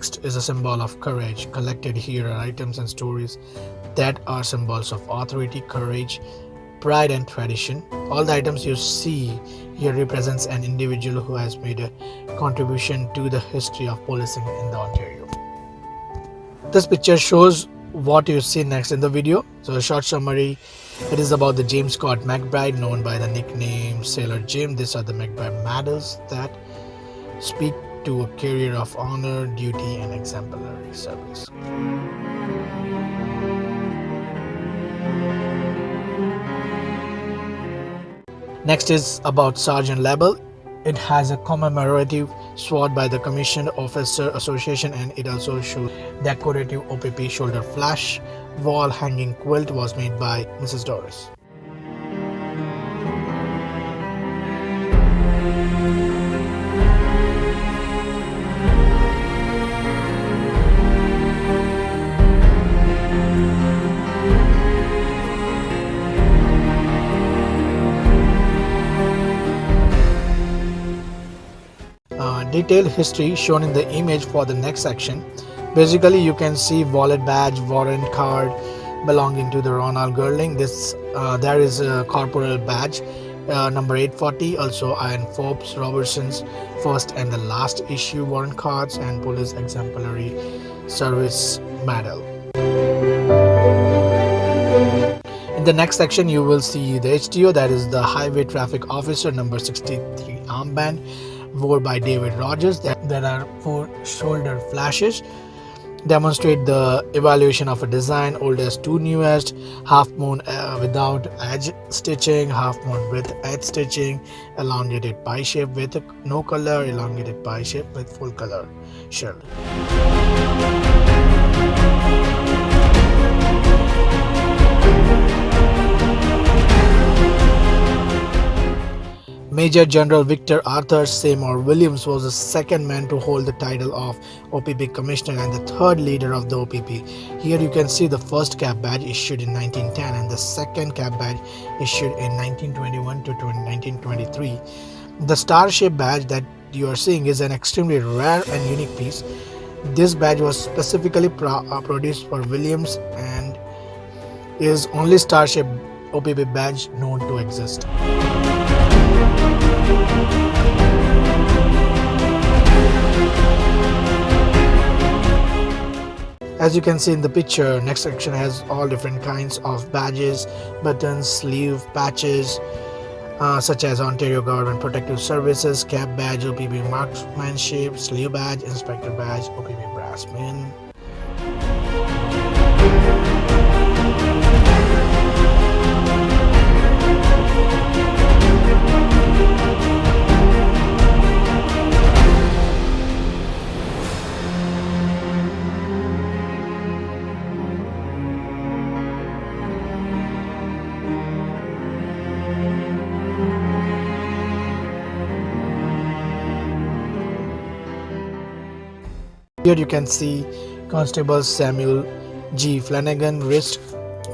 Next is a symbol of courage. Collected here are items and stories that are symbols of authority, courage, pride and tradition. All the items you see here represents an individual who has made a contribution to the history of policing in the Ontario. This picture shows what you see next in the video. So a short summary, it is about the James Scott McBride, known by the nickname Sailor Jim. These are the McBride medals that speak to a career of honor, duty and exemplary service. Next is about Sergeant Label. It has a commemorative sword by the Commissioned Officer Association, and it also shows decorative OPP shoulder flash. Wall hanging quilt was made by Mrs. Doris. Detailed history shown in the image for the next section. Basically, you can see wallet badge, warrant card belonging to the Ronald Girling. There is a corporal badge number 840, also Ian Forbes Robertson's first and the last issue warrant cards, and police exemplary service medal. In the next section, you will see the HTO, that is the Highway Traffic Officer number 63 armband, wore by David Rogers. There are 4 shoulder flashes, demonstrate the evaluation of a design, oldest to newest, half moon without edge stitching, half moon with edge stitching, elongated pie shape with no color, elongated pie shape with full color shield. Major General Victor Arthur Seymour Williams was the second man to hold the title of OPP Commissioner and the third leader of the OPP. Here you can see the first cap badge issued in 1910 and the second cap badge issued in 1921 to 1923. The star-shaped badge that you are seeing is an extremely rare and unique piece. This badge was specifically produced for Williams and is only star-shaped OPP badge known to exist. As you can see in the picture, next section has all different kinds of badges, buttons, sleeve patches, such as Ontario Government Protective Services, cap badge, OPP marksmanship, sleeve badge, inspector badge, OPP brassman. Here you can see Constable Samuel G. Flanagan wrist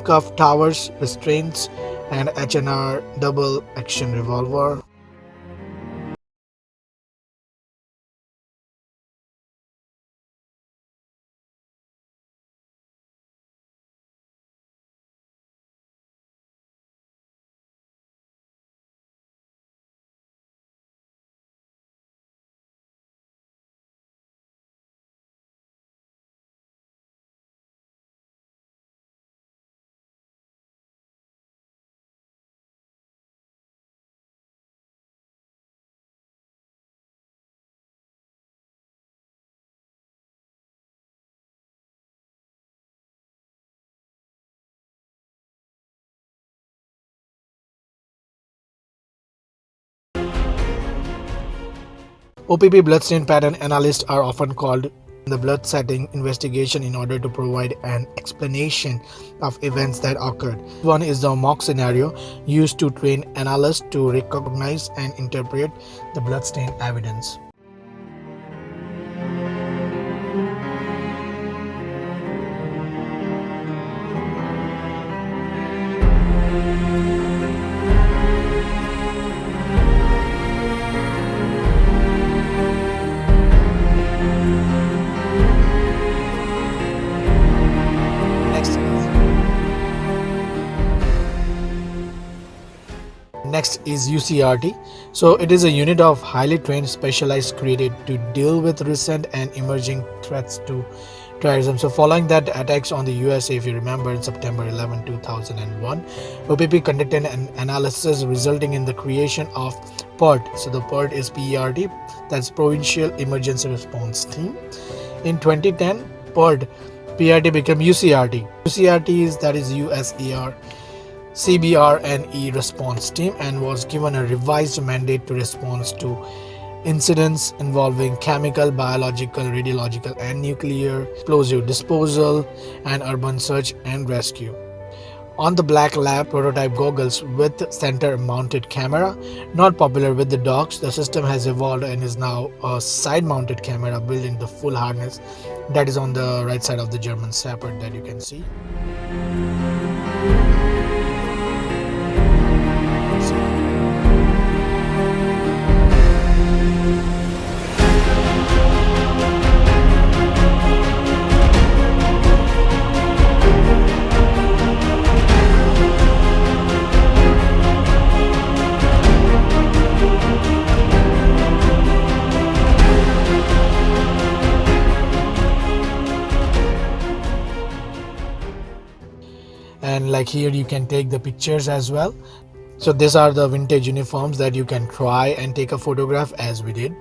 cuff towers, restraints, and H&R double action revolver. OPP bloodstain pattern analysts are often called the blood setting investigation in order to provide an explanation of events that occurred. One is the mock scenario used to train analysts to recognize and interpret the bloodstain evidence. Next is UCRT. So it is a unit of highly trained specialized created to deal with recent and emerging threats to terrorism. So following that attacks on the USA, if you remember, in September 11, 2001, OPP conducted an analysis resulting in the creation of PERT. So the PERT is PERT, that's Provincial Emergency Response Team. In 2010, PERT became UCRT. UCRT is, that is USER CBRNE response team, and was given a revised mandate to respond to incidents involving chemical, biological, radiological, and nuclear explosive disposal and urban search and rescue. On the Black Lab prototype goggles with center mounted camera, not popular with the dogs, the system has evolved and is now a side mounted camera built in the full harness that is on the right side of the German Shepherd that you can see. And like here you can take the pictures as well. So these are the vintage uniforms that you can try and take a photograph as we did.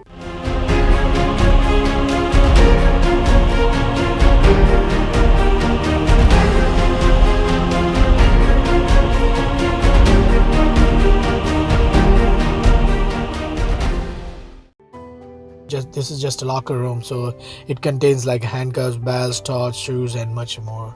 This is just a locker room, so it contains like handcuffs, belts, torch, shoes, and much more.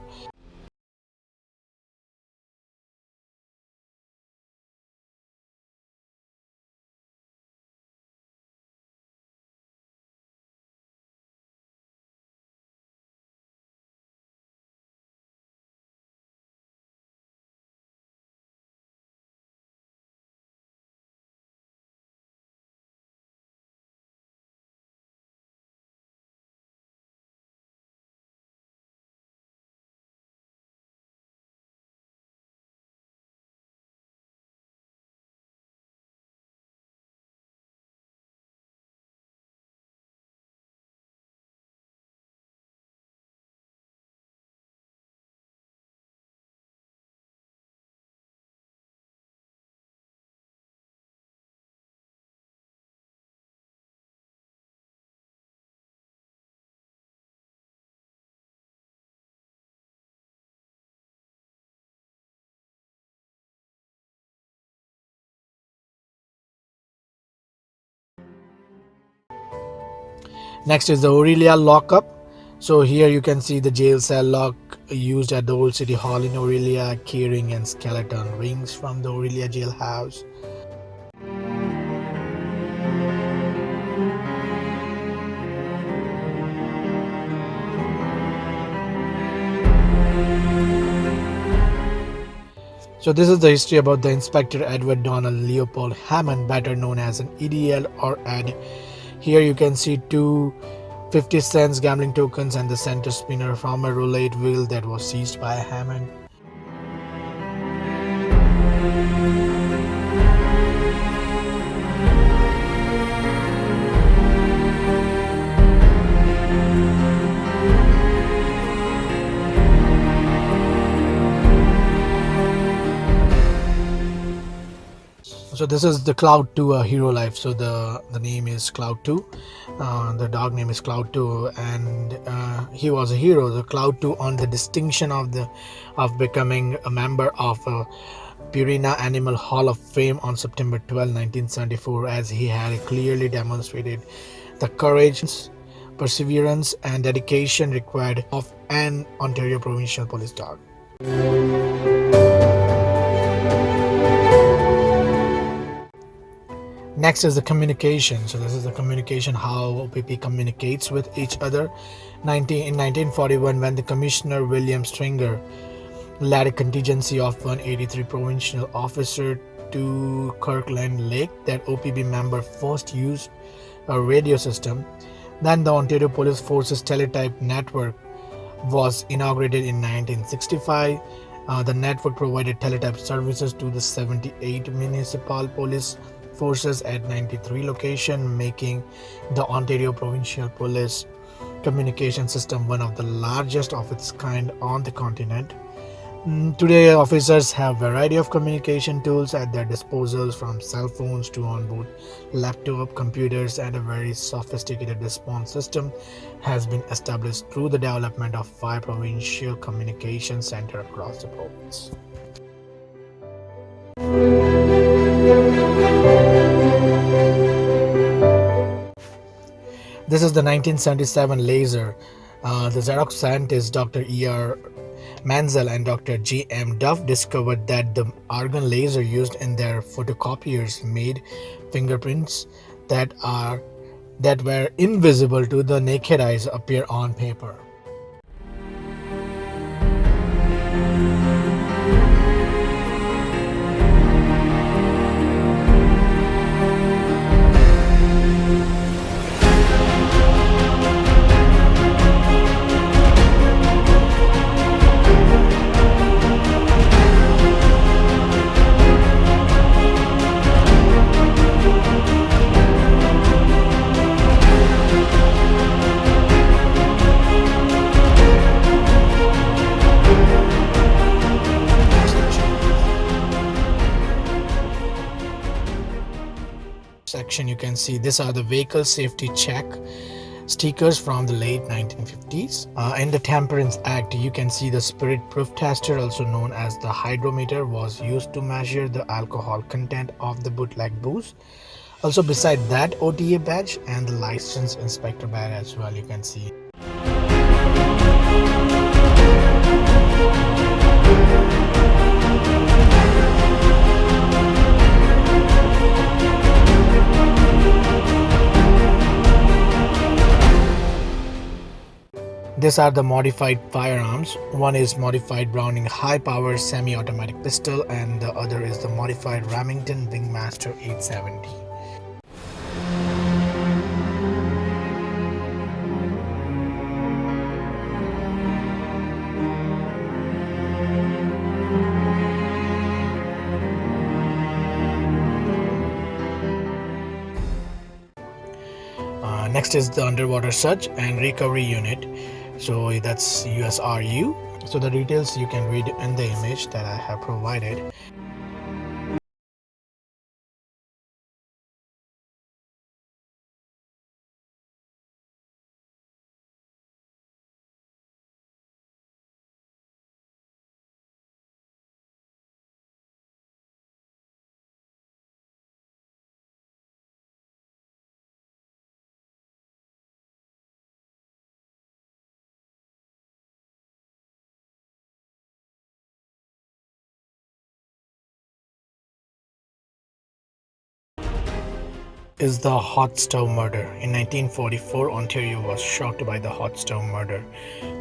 Next is the Orillia lockup. So here you can see the jail cell lock used at the old city hall in Orillia, keyring and skeleton rings from the Orillia jailhouse. So this is the history about the Inspector Edward Donald Leopold Hammond, better known as an EDL or Ed. Here you can see two 50 cents gambling tokens and the center spinner from a roulette wheel that was seized by Hammond. So this is the Cloud 2 hero life. So the name is Cloud 2. The dog name is Cloud 2, and he was a hero. The Cloud 2 earned the distinction of becoming a member of Purina Animal Hall of Fame on September 12, 1974, as he had clearly demonstrated the courage, perseverance, and dedication required of an Ontario Provincial Police dog. Next is the communication. So this is the communication, how OPP communicates with each other. In 1941, when the Commissioner William Stringer led a contingency of 183 provincial officers to Kirkland Lake, that OPP member first used a radio system. Then the Ontario Police Force's teletype network was inaugurated in 1965. The network provided teletype services to the 78 municipal police forces at 93 locations, making the Ontario Provincial Police communication system one of the largest of its kind on the continent. Today, officers have a variety of communication tools at their disposal, from cell phones to onboard laptop computers, and a very sophisticated response system has been established through the development of 5 provincial communication centers across the province. This is the 1977 laser. The Xerox scientist Dr. E.R. Mansell and Dr. G.M. Duff discovered that the argon laser used in their photocopiers made fingerprints that were invisible to the naked eyes appear on paper. Section, you can see these are the vehicle safety check stickers from the late 1950s. In the Temperance Act, you can see the spirit proof tester, also known as the hydrometer, was used to measure the alcohol content of the bootleg booze. Also, beside that, OTA badge and the license inspector badge as well, you can see. These are the modified firearms. One is modified Browning high-power semi-automatic pistol, and the other is the modified Remington Wingmaster 870. Next is the underwater search and recovery unit. So that's USRU. So the details you can read in the image that I have provided. Is the hot stove murder. In 1944, Ontario was shocked by the hot stove murder.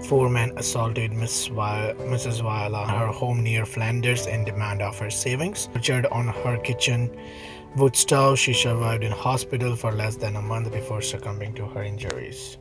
4 men assaulted Mrs. Viola in her home near Flanders in demand of her savings. Tortured on her kitchen wood stove, she survived in hospital for less than a month before succumbing to her injuries.